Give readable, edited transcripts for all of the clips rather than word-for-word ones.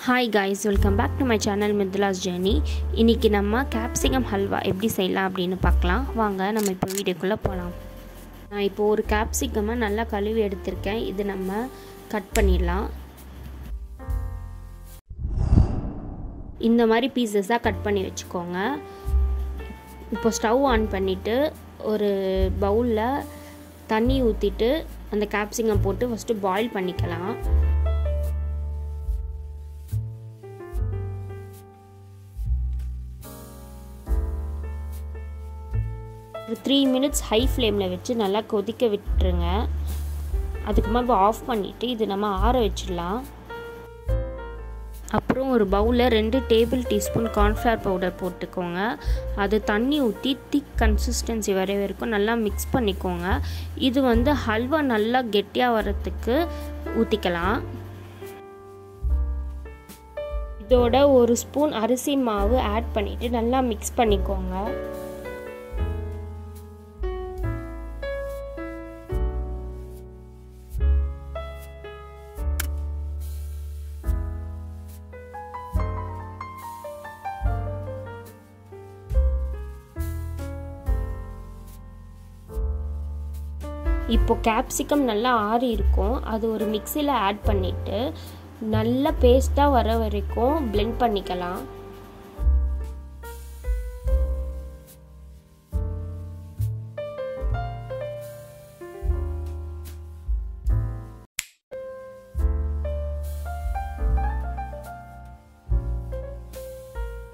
Hi guys, welcome back to my channel Midula's Journey. இன்னைக்கு நம்ம capsicum halwa எப்படி செய்யலாம் அப்படினு பார்க்கலாம். வாங்க நம்ம இப்போ வீடியோக்குள்ள போலாம். நான் இப்போ ஒரு capsicum நல்லா கழுவி எடுத்துர்க்கேன். இது நம்ம கட் பண்ணிடலாம். இந்த மாதிரி பீசஸா கட் பண்ணி வெச்சுக்கோங்க. இப்போ ஸ்டவ் ஆன் பண்ணிட்டு ஒரு பவுல்ல தண்ணி ஊத்திட்டு அந்த capsicum போட்டு ஃபர்ஸ்ட் பாயில் பண்ணிக்கலாம். 3 minutes high flame ல வெச்சு நல்லா கொதிக்க விட்டுருங்க. அதுக்கு ஆஃப் பண்ணிட்டு இது நம்ம ஆற வெச்சிடலாம். அப்புறம் ஒரு பவுல்ல 2 table teaspoon corn flour powder போட்டுக்கோங்க. அது தண்ணி ஊத்தி thick consistency வரை வரைக்கும் நல்லா mix பண்ணிக்கோங்க. இது ஹல்வா நல்லா கெட்டியா வரதுக்கு ஊத்திக்கலாம். இதோட ஒரு ஸ்பூன் அரிசி மாவு ஆட் பண்ணிட்டு நல்லா mix பண்ணிக்கோங்க. இப்போ capsicum நல்லா ஆறி இருக்கும். அது ஒரு மிக்ஸில ஆட் பண்ணிட்டு நல்ல பேஸ்டா வர வரைக்கும் blend பண்ணிக்கலாம்.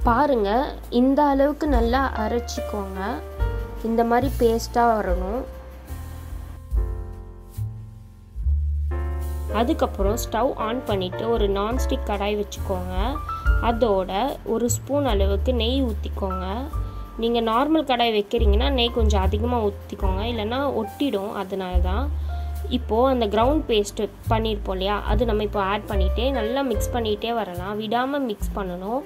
பாருங்க இந்த அளவுக்கு நல்லா அரைச்சிக்கோங்க. இந்த மாதிரி பேஸ்டா வரணும். அதுக்கப்புறம் ஸ்டவ் ஆன் பண்ணிட்டு ஒரு நான்ஸ்டிக் கடாய் வச்சுக்கோங்க. அதோட ஒரு ஸ்பூன் அளவுக்கு நெய் ஊற்றிக்கோங்க. நீங்கள் நார்மல் கடாய் வைக்கிறீங்கன்னா நெய் கொஞ்சம் அதிகமாக ஊற்றிக்கோங்க, இல்லைன்னா ஒட்டிடும். அதனால தான் இப்போது அந்த கிரவுண்ட் பேஸ்ட் பண்ணியிருப்போம் இல்லையா, அது நம்ம இப்போ ஆட் பண்ணிகிட்டே நல்லா மிக்ஸ் பண்ணிகிட்டே வரலாம். விடாமல் மிக்ஸ் பண்ணணும்.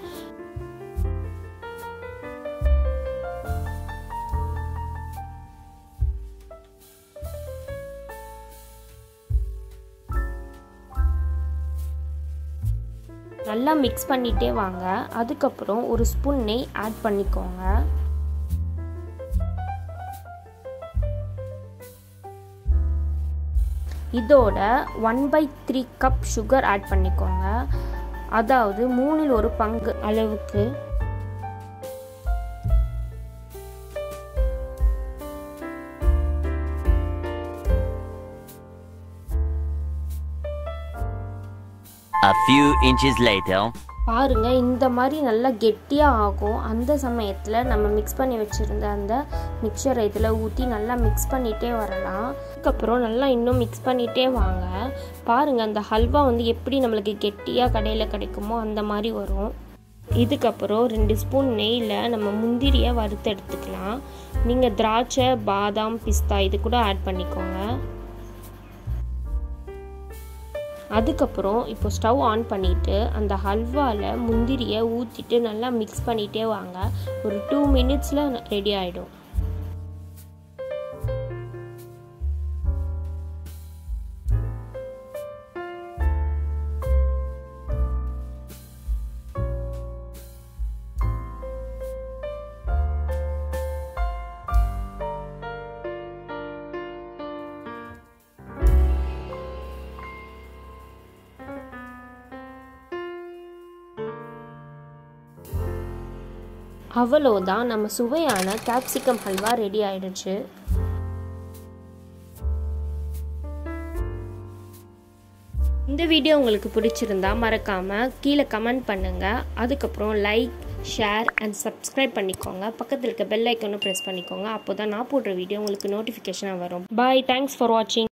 நல்லா மிக்ஸ் பண்ணிட்டே வாங்க. அதுக்கப்புறம் ஒரு ஸ்பூன் நெய் ஆட் பண்ணிக்கோங்க. இதோட 1/3 கப் சுகர் ஆட் பண்ணிக்கோங்க. அதாவது 3 1 பங்கு அளவுக்கு. A few inches later. பாருங்க இந்த மாதிரி நல்லா கெட்டியா ஆகும். அந்த சமயத்துல நம்ம மிக்ஸ் பண்ணி வச்சிருந்த அந்த மிக்சரை இதுல ஊத்தி நல்லா மிக்ஸ் பண்ணிட்டே வரலாம். அதுக்கப்புறம் நல்லா இன்னும் மிக்ஸ் பண்ணிட்டே வாங்க. பாருங்க அந்த ஹல்வா எப்படி நம்மளுக்கு கெட்டியா கடையில கிடைக்குமோ அந்த மாதிரி வரும். இதுக்கப்புறம் 2 ஸ்பூன் நெய்ல நம்ம முந்திரியை வறுத்து எடுத்துக்கலாம். நீங்க திராட்சை, பாதாம், பிஸ்தா இது கூட ஆட் பண்ணிக்கோங்க. அதுக்கப்புறம் இப்போ ஸ்டவ் ஆன் பண்ணிட்டு அந்த ஹல்வால முந்திரியை ஊத்திட்டு நல்லா மிக்ஸ் பண்ணிட்டே வாங்க. ஒரு 2 மினிட்ஸ்ல ரெடி ஆயிடும். அவ்வளோதான், நம்ம சுவையான capsicum ஹல்வா ரெடி ஆயிடுச்சு. இந்த வீடியோ உங்களுக்கு பிடிச்சிருந்தா மறக்காம கீழே கமெண்ட் பண்ணுங்க. அதுக்கப்புறம் லைக், ஷேர் அண்ட் சப்ஸ்கிரைப் பண்ணிக்கோங்க. பக்கத்தில் இருக்க பெல் ஐக்கானும் ப்ரெஸ் பண்ணிக்கோங்க. அப்போதான் நான் போடுற வீடியோ உங்களுக்கு நோட்டிஃபிகேஷனாக வரும். பாய், தேங்க்ஸ் ஃபார் வாட்சிங்.